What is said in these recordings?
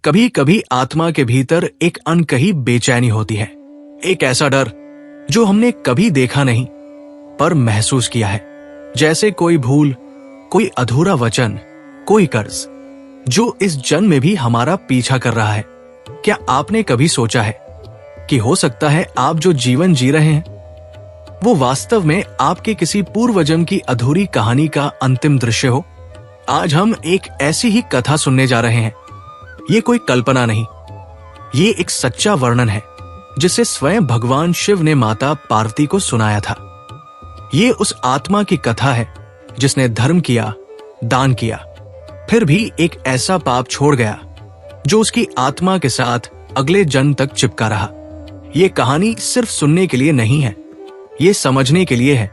कभी कभी आत्मा के भीतर एक अनकही बेचैनी होती है, एक ऐसा डर जो हमने कभी देखा नहीं पर महसूस किया है, जैसे कोई भूल, कोई अधूरा वचन, कोई कर्ज जो इस जन्म में भी हमारा पीछा कर रहा है। क्या आपने कभी सोचा है कि हो सकता है आप जो जीवन जी रहे हैं वो वास्तव में आपके किसी पूर्व जन्म की अधूरी कहानी का अंतिम दृश्य हो? आज हम एक ऐसी ही कथा सुनने जा रहे हैं। ये कोई कल्पना नहीं, ये एक सच्चा वर्णन है जिसे स्वयं भगवान शिव ने माता पार्वती को सुनाया था। ये उस आत्मा की कथा है जिसने धर्म किया, दान किया, फिर भी एक ऐसा पाप छोड़ गया जो उसकी आत्मा के साथ अगले जन्म तक चिपका रहा। ये कहानी सिर्फ सुनने के लिए नहीं है, ये समझने के लिए है,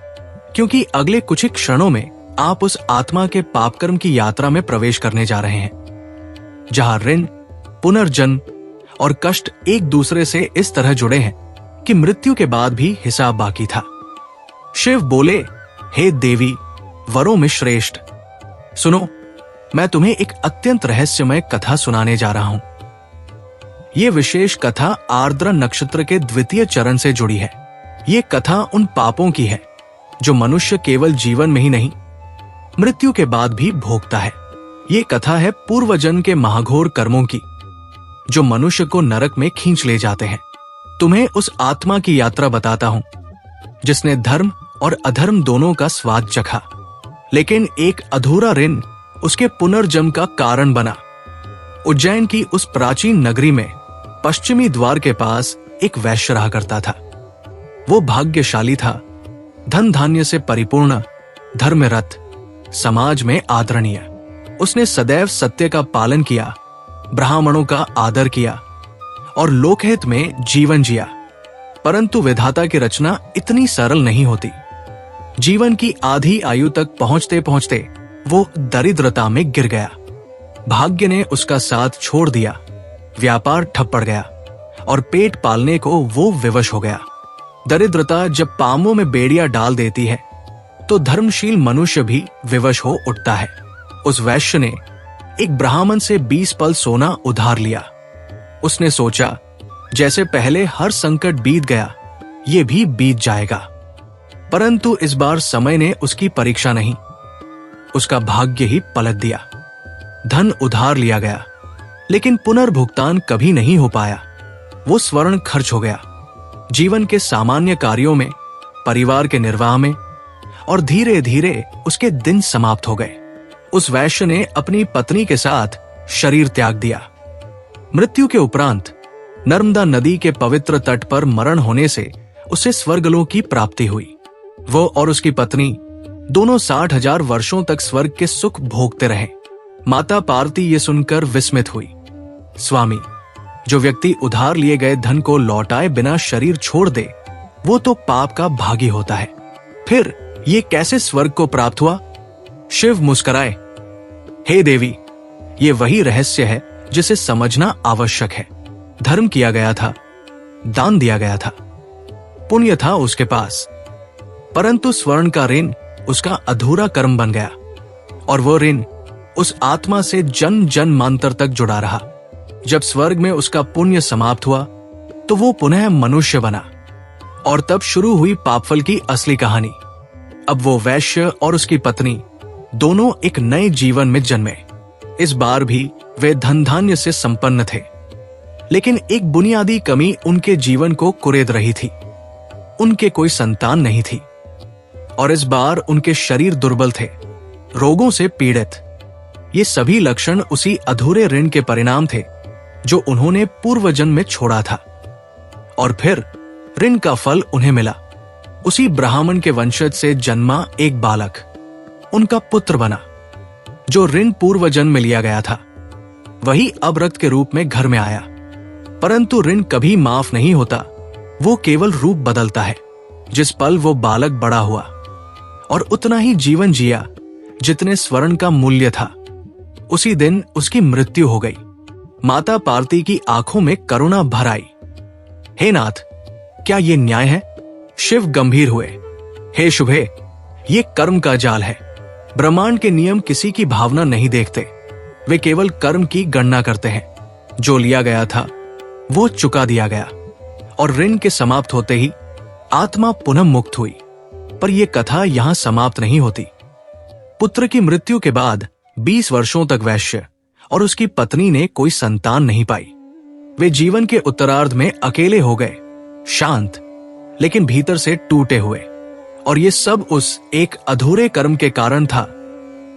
क्योंकि अगले कुछ ही क्षणों में आप उस आत्मा के पापकर्म की यात्रा में प्रवेश करने जा रहे हैं, जहां ऋण, पुनर्जन्म और कष्ट एक दूसरे से इस तरह जुड़े हैं कि मृत्यु के बाद भी हिसाब बाकी था। शिव बोले, हे देवी, वरों में श्रेष्ठ, सुनो, मैं तुम्हें एक अत्यंत रहस्यमय कथा सुनाने जा रहा हूं। यह विशेष कथा आर्द्रा नक्षत्र के द्वितीय चरण से जुड़ी है। ये कथा उन पापों की है जो मनुष्य केवल जीवन में ही नहीं, मृत्यु के बाद भी भोगता है। ये कथा है पूर्व जन्म के महाघोर कर्मों की जो मनुष्य को नरक में खींच ले जाते हैं। तुम्हें उस आत्मा की यात्रा बताता हूं जिसने धर्म और अधर्म दोनों का स्वाद चखा, लेकिन एक अधूरा ऋण उसके पुनर्जन्म का कारण बना। उज्जैन की उस प्राचीन नगरी में पश्चिमी द्वार के पास एक वैश्य रहा करता था। वो भाग्यशाली था, धन धान्य से परिपूर्ण, धर्मरत, समाज में आदरणीय। उसने सदैव सत्य का पालन किया, ब्राह्मणों का आदर किया और लोकहित में जीवन जिया। परंतु विधाता की रचना इतनी सरल नहीं होती। जीवन की आधी आयु तक पहुंचते पहुंचते वो दरिद्रता में गिर गया। भाग्य ने उसका साथ छोड़ दिया, व्यापार ठप पड़ गया और पेट पालने को वो विवश हो गया। दरिद्रता जब पामों में बेड़ियां डाल देती है तो धर्मशील मनुष्य भी विवश हो उठता है। उस वैश्य ने एक ब्राह्मण से 20 पल सोना उधार लिया। उसने सोचा, जैसे पहले हर संकट बीत गया, ये भी बीत जाएगा। परंतु इस बार समय ने उसकी परीक्षा नहीं, उसका भाग्य ही पलट दिया। धन उधार लिया गया, लेकिन पुनर्भुगतान कभी नहीं हो पाया। वो स्वर्ण खर्च हो गया, जीवन के सामान्य कार्यों में, परिवार के निर्वाह में, और धीरे धीरे उसके दिन समाप्त हो गए। उस वैश्य ने अपनी पत्नी के साथ शरीर त्याग दिया। मृत्यु के उपरांत नर्मदा नदी के पवित्र तट पर मरण होने से उसे स्वर्गलोक की प्राप्ति हुई। वो और उसकी पत्नी दोनों 60,000 वर्षों तक स्वर्ग के सुख भोगते रहे। माता पार्वती ये सुनकर विस्मित हुई। स्वामी, जो व्यक्ति उधार लिए गए धन को लौटाए बिना शरीर छोड़ दे, वो तो पाप का भागी होता है। फिर ये कैसे स्वर्ग को प्राप्त हुआ? शिव मुस्कुराए, हे देवी, ये वही रहस्य है जिसे समझना आवश्यक है। धर्म किया गया था, दान दिया गया था, पुण्य था उसके पास, परंतु स्वर्ण का ऋण उसका अधूरा कर्म बन गया और वो ऋण उस आत्मा से जन्म जन्मांतर तक जुड़ा रहा। जब स्वर्ग में उसका पुण्य समाप्त हुआ तो वो पुनः मनुष्य बना और तब शुरू हुई पापफल की असली कहानी। अब वो वैश्य और उसकी पत्नी दोनों एक नए जीवन में जन्मे। इस बार भी वे धन धान्य से संपन्न थे, लेकिन एक बुनियादी कमी उनके जीवन को कुरेद रही थी। उनके कोई संतान नहीं थी और इस बार उनके शरीर दुर्बल थे, रोगों से पीड़ित। ये सभी लक्षण उसी अधूरे ऋण के परिणाम थे जो उन्होंने पूर्व जन्म में छोड़ा था। और फिर ऋण का फल उन्हें मिला। उसी ब्राह्मण के वंशज से जन्मा एक बालक उनका पुत्र बना। जो ऋण पूर्व जन्म में लिया गया था वही अब रक्त के रूप में घर में आया। परंतु ऋण कभी माफ नहीं होता, वो केवल रूप बदलता है। जिस पल वो बालक बड़ा हुआ और उतना ही जीवन जिया जितने स्वर्ण का मूल्य था, उसी दिन उसकी मृत्यु हो गई। माता पार्वती की आंखों में करुणा भर आई। हे नाथ, क्या ये न्याय है? शिव गंभीर हुए। हे शुभे, ये कर्म का जाल है। ब्रह्मांड के नियम किसी की भावना नहीं देखते, वे केवल कर्म की गणना करते हैं। जो लिया गया था वो चुका दिया गया और ऋण के समाप्त होते ही आत्मा पुनः मुक्त हुई। पर यह कथा यहां समाप्त नहीं होती। पुत्र की मृत्यु के बाद 20 वर्षों तक वैश्य और उसकी पत्नी ने कोई संतान नहीं पाई। वे जीवन के उत्तरार्ध में अकेले हो गए, शांत लेकिन भीतर से टूटे हुए। और ये सब उस एक अधूरे कर्म के कारण था,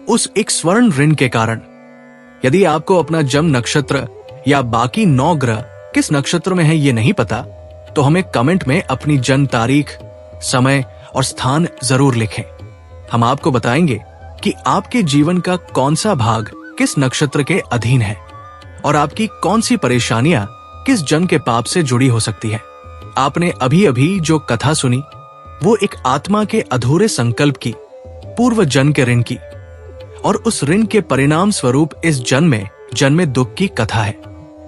उस एक स्वर्ण ऋण के कारण। यदि आपको अपना जन्म नक्षत्र या बाकी 9 ग्रह किस नक्षत्र में है ये नहीं पता, तो हमें कमेंट में अपनी जन्म तारीख, समय और स्थान जरूर लिखें। हम आपको बताएंगे कि आपके जीवन का कौन सा भाग किस नक्षत्र के अधीन है और आपकी कौन सी परेशानियां किस जन्म के पाप से जुड़ी हो सकती है। आपने अभी अभी जो कथा सुनी वो एक आत्मा के अधूरे संकल्प की, पूर्व जन्म के ऋण की, और उस ऋण के परिणाम स्वरूप इस जन्म में जन्मे दुख की कथा है।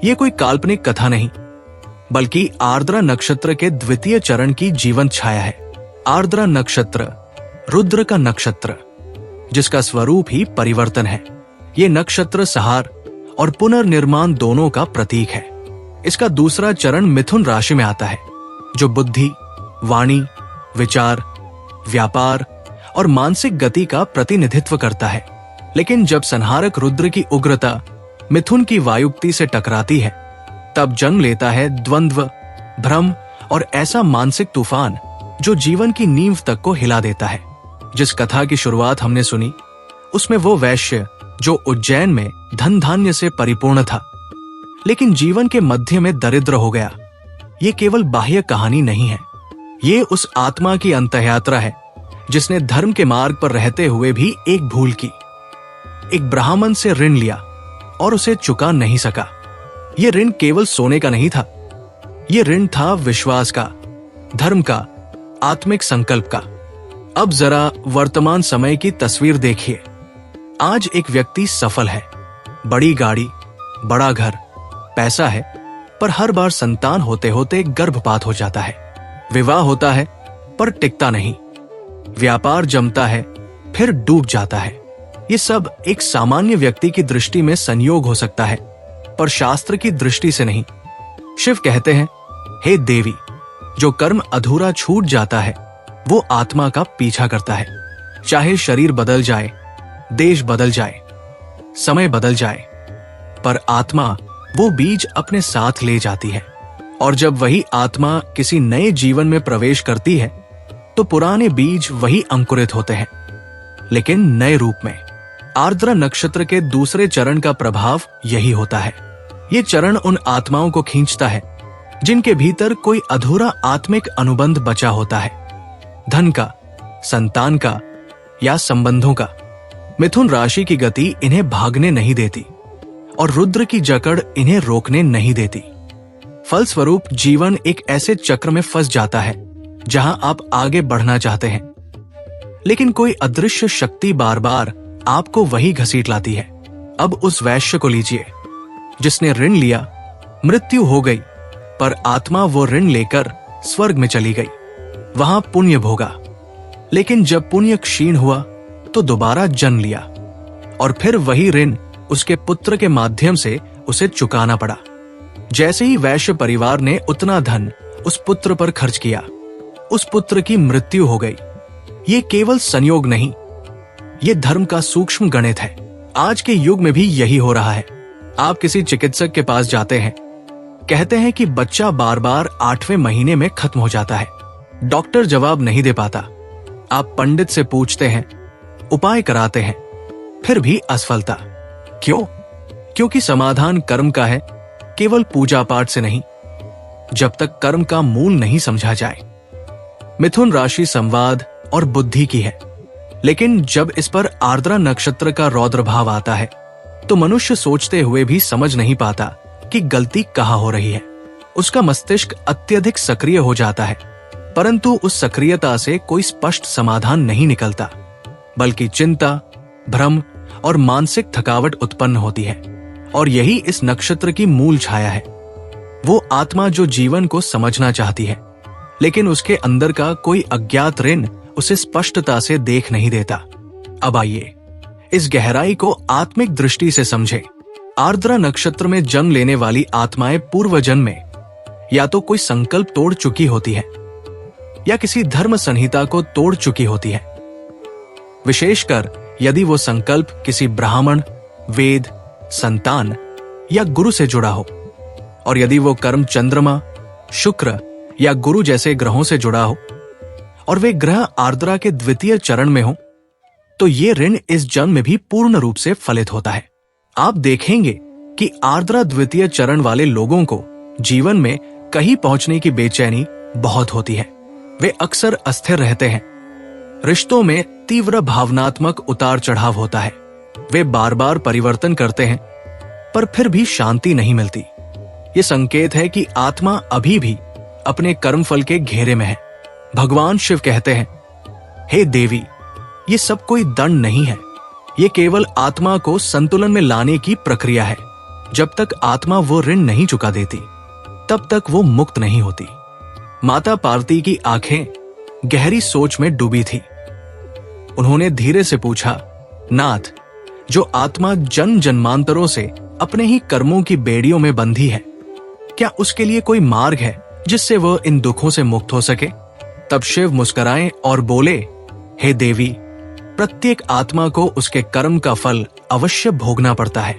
ये कोई काल्पनिक कथा नहीं, बल्कि आर्द्रा नक्षत्र के द्वितीय चरण की जीवन छाया है। आर्द्रा नक्षत्र रुद्र का नक्षत्र, जिसका स्वरूप ही परिवर्तन है। ये नक्षत्र सहार और पुनर्निर्माण दोनों का प्रतीक है। इसका दूसरा चरण मिथुन राशि में आता है, जो बुद्धि, वाणी, विचार, व्यापार और मानसिक गति का प्रतिनिधित्व करता है। लेकिन जब संहारक रुद्र की उग्रता मिथुन की वायुक्ति से टकराती है, तब जन्म लेता है द्वंद्व, भ्रम और ऐसा मानसिक तूफान जो जीवन की नींव तक को हिला देता है। जिस कथा की शुरुआत हमने सुनी, उसमें वो वैश्य जो उज्जैन में धन धान्य से परिपूर्ण था, लेकिन जीवन के मध्य में दरिद्र हो गया। ये केवल बाह्य कहानी नहीं है, ये उस आत्मा की अंतयात्रा है जिसने धर्म के मार्ग पर रहते हुए भी एक भूल की। एक ब्राह्मण से ऋण लिया और उसे चुका नहीं सका। यह ऋण केवल सोने का नहीं था, यह ऋण था विश्वास का, धर्म का, आत्मिक संकल्प का। अब जरा वर्तमान समय की तस्वीर देखिए। आज एक व्यक्ति सफल है, बड़ी गाड़ी, बड़ा घर, पैसा है, पर हर बार संतान होते होते गर्भपात हो जाता है। विवाह होता है पर टिकता नहीं, व्यापार जमता है फिर डूब जाता है। ये सब एक सामान्य व्यक्ति की दृष्टि में संयोग हो सकता है, पर शास्त्र की दृष्टि से नहीं। शिव कहते हैं, हे देवी, जो कर्म अधूरा छूट जाता है वो आत्मा का पीछा करता है। चाहे शरीर बदल जाए, देश बदल जाए, समय बदल जाए, पर आत्मा वो बीज अपने साथ ले जाती है। और जब वही आत्मा किसी नए जीवन में प्रवेश करती है, तो पुराने बीज वही अंकुरित होते हैं, लेकिन नए रूप में। आर्द्रा नक्षत्र के दूसरे चरण का प्रभाव यही होता है। ये चरण उन आत्माओं को खींचता है जिनके भीतर कोई अधूरा आत्मिक अनुबंध बचा होता है, धन का, संतान का या संबंधों का। मिथुन राशि की गति इन्हें भागने नहीं देती और रुद्र की जकड़ इन्हें रोकने नहीं देती। फलस्वरूप जीवन एक ऐसे चक्र में फंस जाता है जहां आप आगे बढ़ना चाहते हैं, लेकिन कोई अदृश्य शक्ति बार बार आपको वही घसीट लाती है। अब उस वैश्य को लीजिए जिसने ऋण लिया, मृत्यु हो गई, पर आत्मा वो ऋण लेकर स्वर्ग में चली गई, वहां पुण्य भोगा। लेकिन जब पुण्य क्षीण हुआ तो दोबारा जन्म लिया और फिर वही ऋण उसके पुत्र के माध्यम से उसे चुकाना पड़ा। जैसे ही वैश्य परिवार ने उतना धन उस पुत्र पर खर्च किया, उस पुत्र की मृत्यु हो गई। ये केवल संयोग नहीं, ये धर्म का सूक्ष्म गणित है। आज के युग में भी यही हो रहा है। आप किसी चिकित्सक के पास जाते हैं, कहते हैं कि बच्चा बार बार 8वें महीने में खत्म हो जाता है। डॉक्टर जवाब नहीं दे पाता। आप पंडित से पूछते हैं, उपाय कराते हैं, फिर भी असफलता। क्यों? क्योंकि समाधान कर्म का है, केवल पूजा पाठ से नहीं, जब तक कर्म का मूल नहीं समझा जाए। मिथुन राशि संवाद और बुद्धि की है, लेकिन जब इस पर आर्द्रा नक्षत्र का रौद्र भाव आता है तो मनुष्य सोचते हुए भी समझ नहीं पाता कि गलती कहाँ हो रही है। उसका मस्तिष्क अत्यधिक सक्रिय हो जाता है, परंतु उस सक्रियता से कोई स्पष्ट समाधान नहीं निकलता, बल्कि चिंता, भ्रम और मानसिक थकावट उत्पन्न होती है। और यही इस नक्षत्र की मूल छाया है। वो आत्मा जो जीवन को समझना चाहती है, लेकिन उसके अंदर का कोई अज्ञात ऋण उसे स्पष्टता से देख नहीं देता। अब आइए इस गहराई को आत्मिक दृष्टि से समझें। आर्द्रा नक्षत्र में जन्म लेने वाली आत्माएं पूर्व जन्म में या तो कोई संकल्प तोड़ चुकी होती है या किसी धर्म संहिता को तोड़ चुकी होती है, विशेषकर यदि वो संकल्प किसी ब्राह्मण, वेद, संतान या गुरु से जुड़ा हो, और यदि वो कर्म चंद्रमा, शुक्र या गुरु जैसे ग्रहों से जुड़ा हो और वे ग्रह आर्द्रा के द्वितीय चरण में हो, तो ये ऋण इस जन्म में भी पूर्ण रूप से फलित होता है। आप देखेंगे कि आर्द्रा द्वितीय चरण वाले लोगों को जीवन में कहीं पहुंचने की बेचैनी बहुत होती है। वे अक्सर अस्थिर रहते हैं, रिश्तों में तीव्र भावनात्मक उतार चढ़ाव होता है, वे बार बार परिवर्तन करते हैं पर फिर भी शांति नहीं मिलती। ये संकेत है कि आत्मा अभी भी अपने कर्मफल के घेरे में है। भगवान शिव कहते हैं, हे देवी, ये सब कोई दंड नहीं है, ये केवल आत्मा को संतुलन में लाने की प्रक्रिया है। जब तक आत्मा वो ऋण नहीं चुका देती तब तक वो मुक्त नहीं होती। माता पार्वती की आंखें गहरी सोच में डूबी थी। उन्होंने धीरे से पूछा, नाथ, जो आत्मा जन्म जन्मांतरों से अपने ही कर्मों की बेड़ियों में बंधी है, क्या उसके लिए कोई मार्ग है जिससे वह इन दुखों से मुक्त हो सके? तब शिव मुस्कुराए और बोले, हे देवी, प्रत्येक आत्मा को उसके कर्म का फल अवश्य भोगना पड़ता है,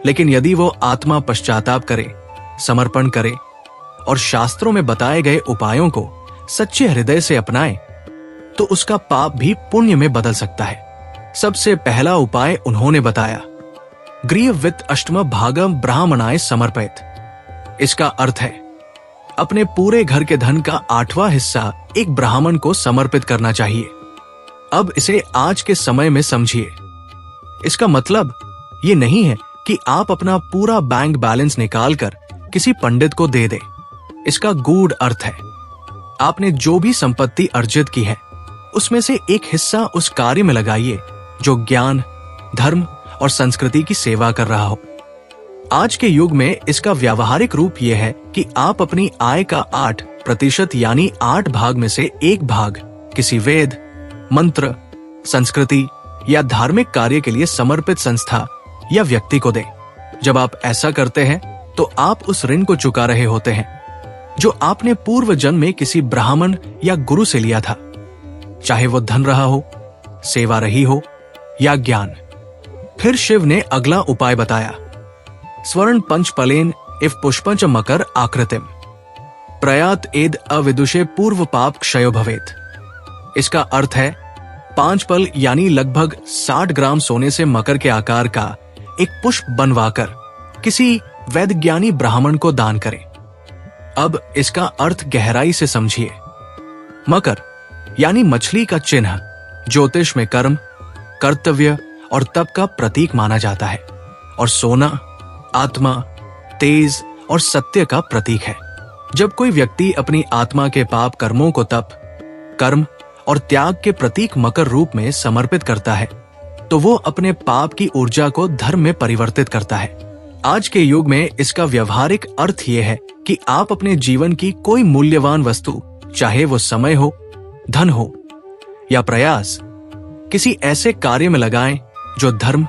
लेकिन यदि वो आत्मा पश्चाताप करे, समर्पण करे और शास्त्रों में बताए गए उपायों को सच्चे हृदय से अपनाए तो उसका पाप भी पुण्य में बदल सकता है। सबसे पहला उपाय उन्होंने बताया, गृह वित्त अष्टम भागम ब्राह्मणाय समर्पित। इसका अर्थ है अपने पूरे घर के धन का 8वां हिस्सा एक ब्राह्मण को समर्पित करना चाहिए। अब इसे आज के समय में समझिए। इसका मतलब ये नहीं है कि आप अपना पूरा बैंक बैलेंस निकालकर किसी पंडित को दे दें। इसका गूढ़ अर्थ है, आपने जो भी संपत्ति अर्जित की है उसमें से एक हिस्सा उस कार्य में लगाइए जो ज्ञान, धर्म और संस्कृति की सेवा कर रहा हो। आज के युग में इसका व्यावहारिक रूप यह है कि आप अपनी आय का 8% यानी 8 भाग में से 1 भाग किसी वेद, मंत्र, संस्कृति या धार्मिक कार्य के लिए समर्पित संस्था या व्यक्ति को दें। जब आप ऐसा करते हैं तो आप उस ऋण को चुका रहे होते हैं जो आपने पूर्व जन्म में किसी ब्राह्मण या गुरु से लिया था, चाहे वो धन रहा हो, सेवा रही हो या ज्ञान। फिर शिव ने अगला उपाय बताया, स्वर्ण पंचपलेन इव पुष्पंच मकर आकृतिम प्रयात एद अविदुषे पूर्व पाप क्षयो भवेत। इसका अर्थ है 5 पल यानी लगभग 60 ग्राम सोने से मकर के आकार का एक पुष्प बनवाकर किसी वैदज्ञानी ब्राह्मण को दान करें। अब इसका अर्थ गहराई से समझिए। मकर यानी मछली का चिन्ह ज्योतिष में कर्म, कर्तव्य और तप का प्रतीक माना जाता है, और सोना आत्मा, तेज और सत्य का प्रतीक है। जब कोई व्यक्ति अपनी आत्मा के पाप कर्मों को तप, कर्म और त्याग के प्रतीक मकर रूप में समर्पित करता है तो वो अपने पाप की ऊर्जा को धर्म में परिवर्तित करता है। आज के युग में इसका व्यवहारिक अर्थ यह है कि आप अपने जीवन की कोई मूल्यवान वस्तु, चाहे वो समय हो, धन हो या प्रयास, किसी ऐसे कार्य में लगाएं जो धर्म,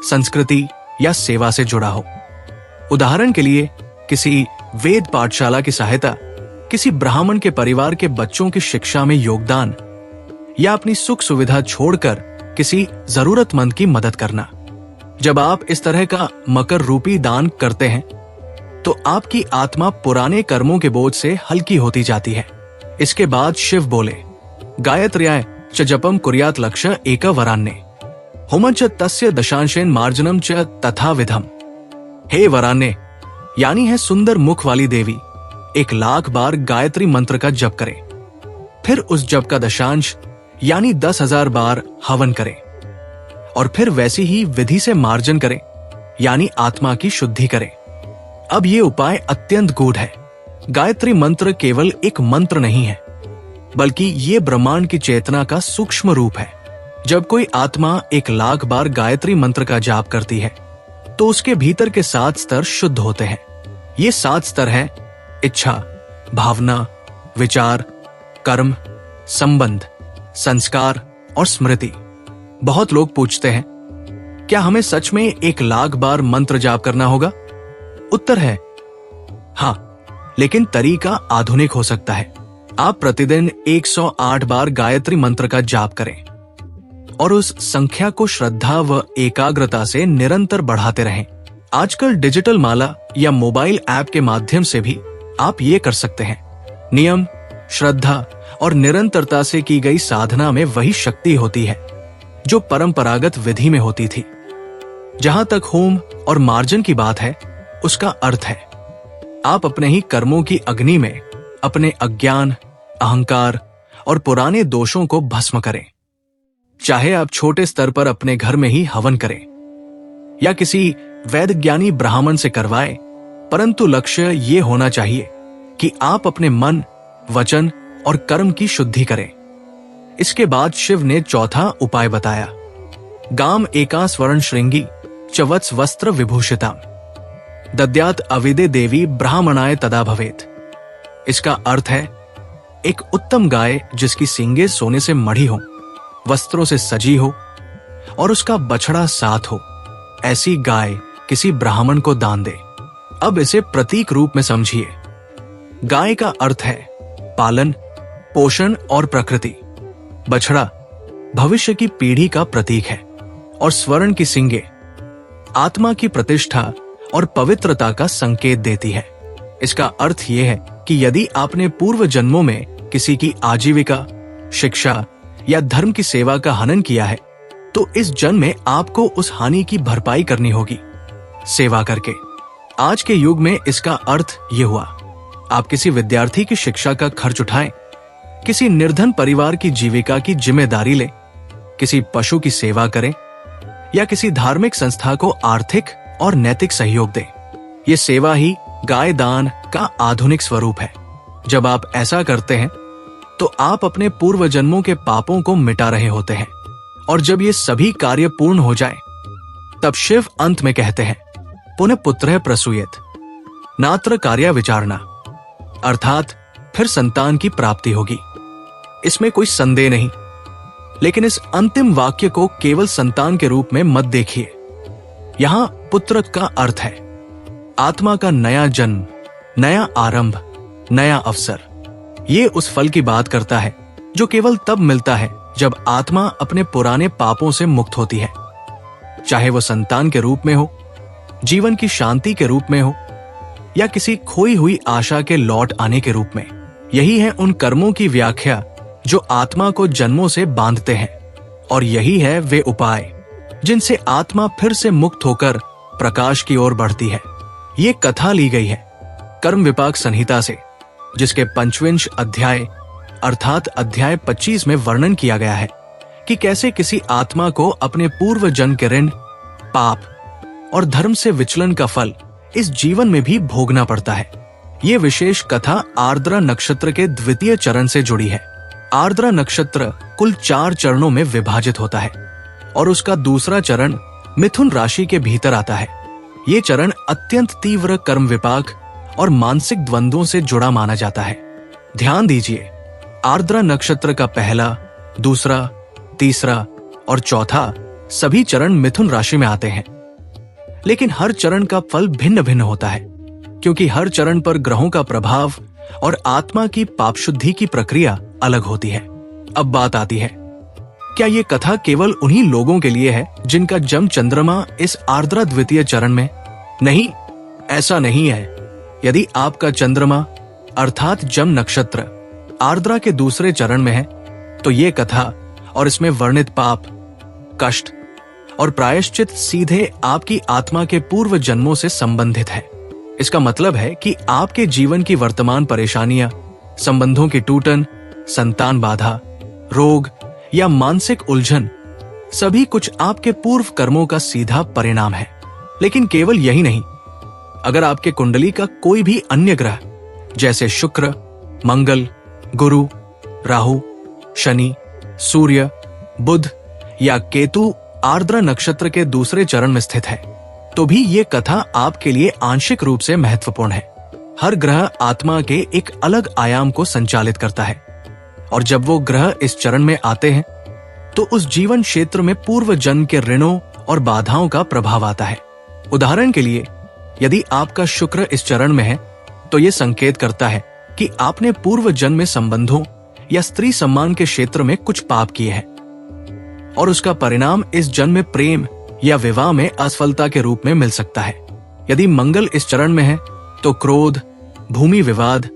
संस्कृति या सेवा से जुड़ा हो। उदाहरण के लिए किसी वेद पाठशाला की सहायता, किसी ब्राह्मण के परिवार के बच्चों की शिक्षा में योगदान या अपनी सुख सुविधा छोड़कर किसी जरूरतमंद की मदद करना। जब आप इस तरह का मकर रूपी दान करते हैं तो आपकी आत्मा पुराने कर्मों के बोझ से हल्की होती जाती है। इसके बाद शिव बोले, गायत्र्याय च जपम कुर्यात लक्ष्य एक वरान्ने होमं च तस्य दशांशेन मार्जनम च तथा विधम। हे वरान्ने यानी है सुंदर मुख वाली देवी, 1,00,000 बार गायत्री मंत्र का जप करें, फिर उस जप का दशांश यानी 10,000 बार हवन करें और फिर वैसी ही विधि से मार्जन करें यानी आत्मा की शुद्धि करें। अब ये उपाय अत्यंत गूढ़ है। गायत्री मंत्र केवल एक मंत्र नहीं है, बल्कि ये ब्रह्मांड की चेतना का सूक्ष्म रूप है। जब कोई आत्मा 1,00,000 बार गायत्री मंत्र का जाप करती है तो उसके भीतर के 7 स्तर शुद्ध होते हैं। ये 7 स्तर हैं इच्छा, भावना, विचार, कर्म, संबंध, संस्कार और स्मृति। बहुत लोग पूछते हैं, क्या हमें सच में 1,00,000 बार मंत्र जाप करना होगा? उत्तर है हाँ, लेकिन तरीका आधुनिक हो सकता है। आप प्रतिदिन 108 बार गायत्री मंत्र का जाप करें और उस संख्या को श्रद्धा व एकाग्रता से निरंतर बढ़ाते रहें। आजकल डिजिटल माला या मोबाइल ऐप के माध्यम से भी आप ये कर सकते हैं। नियम, श्रद्धा और निरंतरता से की गई साधना में वही शक्ति होती है जो परंपरागत विधि में होती थी। जहां तक होम और मार्जन की बात है, उसका अर्थ है आप अपने ही कर्मों की अग्नि में अपने अज्ञान, अहंकार और पुराने दोषों को भस्म करें। चाहे आप छोटे स्तर पर अपने घर में ही हवन करें या किसी वैद ज्ञानी ब्राह्मण से करवाएं, परंतु लक्ष्य ये होना चाहिए कि आप अपने मन, वचन और कर्म की शुद्धि करें। इसके बाद शिव ने चौथा उपाय बताया, गाम एका स्वर्ण श्रृंगी च वत्स वस्त्र विभूषिता दद्यात अविदे देवी ब्राह्मणाय तदा भवेत। इसका अर्थ है एक उत्तम गाय जिसकी सींगें सोने से मढ़ी हो, वस्त्रों से सजी हो और उसका बछड़ा साथ हो, ऐसी गाय किसी ब्राह्मण को दान दे। अब इसे प्रतीक रूप में समझिए। गाय का अर्थ है पालन, पोषण और प्रकृति। बछड़ा भविष्य की पीढ़ी का प्रतीक है और स्वर्ण की सींगें आत्मा की प्रतिष्ठा और पवित्रता का संकेत देती है। इसका अर्थ यह है कि यदि आपने पूर्व जन्मों में किसी की आजीविका, शिक्षा या धर्म की सेवा का हनन किया है, तो इस जन्म में आपको उस हानि की भरपाई करनी होगी सेवा करके। आज के युग में इसका अर्थ यह हुआ, आप किसी विद्यार्थी की शिक्षा का खर्च उठाएं, किसी निर्धन परिवार की जीविका की जिम्मेदारी लें, किसी पशु की सेवा करें या किसी धार्मिक संस्था को आर्थिक और नैतिक सहयोग दें। ये सेवा ही गाय दान का आधुनिक स्वरूप है। जब आप ऐसा करते हैं तो आप अपने पूर्व जन्मों के पापों को मिटा रहे होते हैं और जब ये सभी कार्य पूर्ण हो जाए, तब शिव अंत में कहते हैं, पुनः पुत्रः प्रसूयेत नात्र कार्य विचारणा, अर्थात फिर संतान की प्राप्ति होगी। इसमें कोई संदेह नहीं, लेकिन इस अंतिम वाक्य को केवल संतान के रूप में मत देखिए। यहां पुत्र का अर्थ है आत्मा का नया जन्म, नया आरंभ, नया अवसर। ये उस फल की बात करता है जो केवल तब मिलता है जब आत्मा अपने पुराने पापों से मुक्त होती है, चाहे वो संतान के रूप में हो, जीवन की शांति के रूप में हो या किसी खोई हुई आशा के लौट आने के रूप में। यही है उन कर्मों की व्याख्या जो आत्मा को जन्मों से बांधते हैं और यही है वे उपाय जिनसे आत्मा फिर से मुक्त होकर प्रकाश की ओर बढ़ती है। ये कथा ली गई है कर्म विपाक संहिता से, जिसके 25 अध्याय अर्थात अध्याय 25 में वर्णन किया गया है कि कैसे किसी आत्मा को अपने पूर्व जन्म के ऋण, पाप और धर्म से विचलन का फल इस जीवन में भी भोगना पड़ता है। ये विशेष कथा आर्द्रा नक्षत्र के द्वितीय चरण से जुड़ी है। आर्द्रा नक्षत्र कुल 4 चरणों में विभाजित होता है और उसका दूसरा चरण मिथुन राशि के भीतर आता है। ये चरण अत्यंत तीव्र कर्म विपाक और मानसिक द्वंद्वों से जुड़ा माना जाता है। ध्यान दीजिए, आर्द्रा नक्षत्र का पहला, दूसरा, तीसरा और चौथा सभी चरण मिथुन राशि में आते हैं, लेकिन हर चरण का फल भिन्न भिन्न होता है क्योंकि हर चरण पर ग्रहों का प्रभाव और आत्मा की पाप शुद्धि की प्रक्रिया अलग होती है। अब बात आती है, क्या ये कथा केवल उन्हीं लोगों के लिए है जिनका जन्म चंद्रमा इस आर्द्रा द्वितीय चरण में? नहीं, ऐसा नहीं है। यदि आपका चंद्रमा अर्थात जन्म नक्षत्र आर्द्रा के दूसरे चरण में है, तो ये कथा और इसमें वर्णित पाप, कष्ट और प्रायश्चित सीधे आपकी आत्मा के पूर्व जन्मों से संबंधित है। इसका मतलब है कि आपके जीवन की वर्तमान परेशानियां, संबंधों की टूटन, संतान बाधा, रोग या मानसिक उलझन सभी कुछ आपके पूर्व कर्मों का सीधा परिणाम है। लेकिन केवल यही नहीं, अगर आपके कुंडली का कोई भी अन्य ग्रह जैसे शुक्र, मंगल, गुरु, राहु, शनि, सूर्य, बुध या केतु आर्द्रा नक्षत्र के दूसरे चरण में स्थित है, तो भी ये कथा आपके लिए आंशिक रूप से महत्वपूर्ण है। हर ग्रह आत्मा के एक अलग आयाम को संचालित करता है और जब वो ग्रह इस चरण में आते हैं तो उस जीवन क्षेत्र में पूर्व जन्म के ऋणों और बाधाओं का प्रभाव आता है। उदाहरण के लिए, यदि आपका शुक्र इस चरण में है तो यह संकेत करता है कि आपने पूर्व जन्म में संबंधों या स्त्री सम्मान के क्षेत्र में कुछ पाप किए हैं और उसका परिणाम इस जन्म में प्रेम या विवाह में असफलता के रूप में मिल सकता है। यदि मंगल इस चरण में है तो क्रोध, भूमि विवाद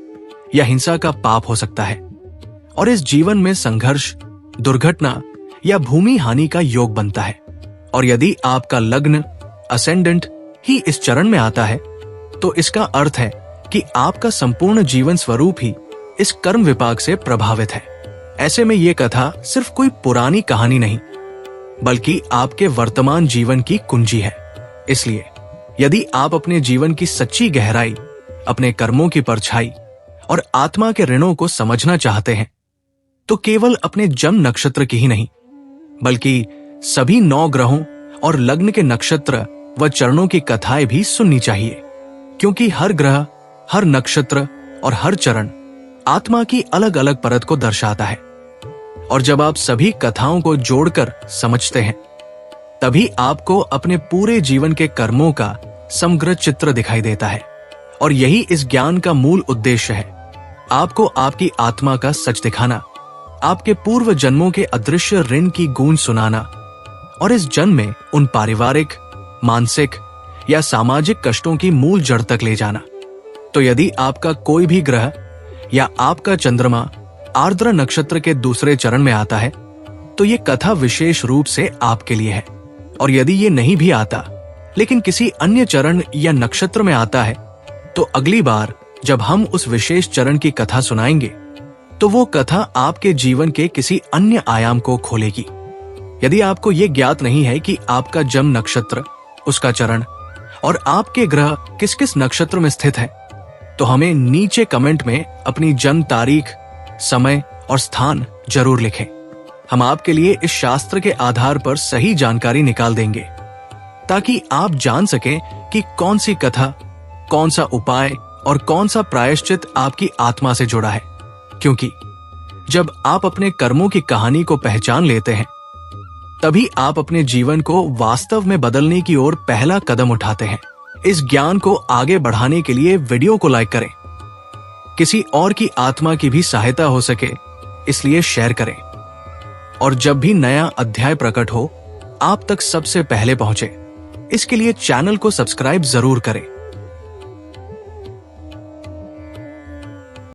या हिंसा का पाप हो सकता है और इस जीवन में संघर्ष, दुर्घटना या भूमि हानि का योग बनता है। और यदि आपका लग्न, असेंडेंट ही इस चरण में आता है तो इसका अर्थ है कि आपका संपूर्ण जीवन स्वरूप ही इस कर्म विपाक से प्रभावित है। ऐसे में यह कथा सिर्फ कोई पुरानी कहानी नहीं, बल्कि आपके वर्तमान जीवन की कुंजी है। इसलिए यदि आप अपने जीवन की सच्ची गहराई, अपने कर्मों की परछाई और आत्मा के ऋणों को समझना चाहते हैं तो केवल अपने जन्म नक्षत्र की ही नहीं, बल्कि सभी 9 ग्रहों और लग्न के नक्षत्र व चरणों की कथाएं भी सुननी चाहिए, क्योंकि हर ग्रह, हर नक्षत्र और हर चरण आत्मा की अलग अलग परत को दर्शाता है। और जब आप सभी कथाओं को जोड़कर समझते हैं, तभी आपको अपने पूरे जीवन के कर्मों का समग्र चित्र दिखाई देता है। और यही इस ज्ञान का मूल उद्देश्य है, आपको आपकी आत्मा का सच दिखाना, आपके पूर्व जन्मों के अदृश्य ऋण की गूंज सुनाना और इस जन्म में उन पारिवारिक, मानसिक या सामाजिक कष्टों की मूल जड़ तक ले जाना। तो यदि आपका कोई भी ग्रह या आपका चंद्रमा आर्द्र नक्षत्र के दूसरे चरण में आता है तो ये कथा विशेष रूप से आपके लिए है। और यदि ये नहीं भी आता लेकिन किसी अन्य चरण या नक्षत्र में आता है तो अगली बार जब हम उस विशेष चरण की कथा सुनाएंगे तो वो कथा आपके जीवन के किसी अन्य आयाम को खोलेगी। यदि आपको ये ज्ञात नहीं है कि आपका जन्म नक्षत्र, उसका चरण और आपके ग्रह किस किस नक्षत्र में स्थित है, तो हमें नीचे कमेंट में अपनी जन्म तारीख, समय और स्थान जरूर लिखें। हम आपके लिए इस शास्त्र के आधार पर सही जानकारी निकाल देंगे ताकि आप जान सकें कि कौन सी कथा, कौन सा उपाय और कौन सा प्रायश्चित आपकी आत्मा से जुड़ा है। क्योंकि जब आप अपने कर्मों की कहानी को पहचान लेते हैं, तभी आप अपने जीवन को वास्तव में बदलने की ओर पहला कदम उठाते हैं। इस ज्ञान को आगे बढ़ाने के लिए वीडियो को लाइक करें, किसी और की आत्मा की भी सहायता हो सके इसलिए शेयर करें, और जब भी नया अध्याय प्रकट हो आप तक सबसे पहले पहुंचे, इसके लिए चैनल को सब्सक्राइब जरूर करें।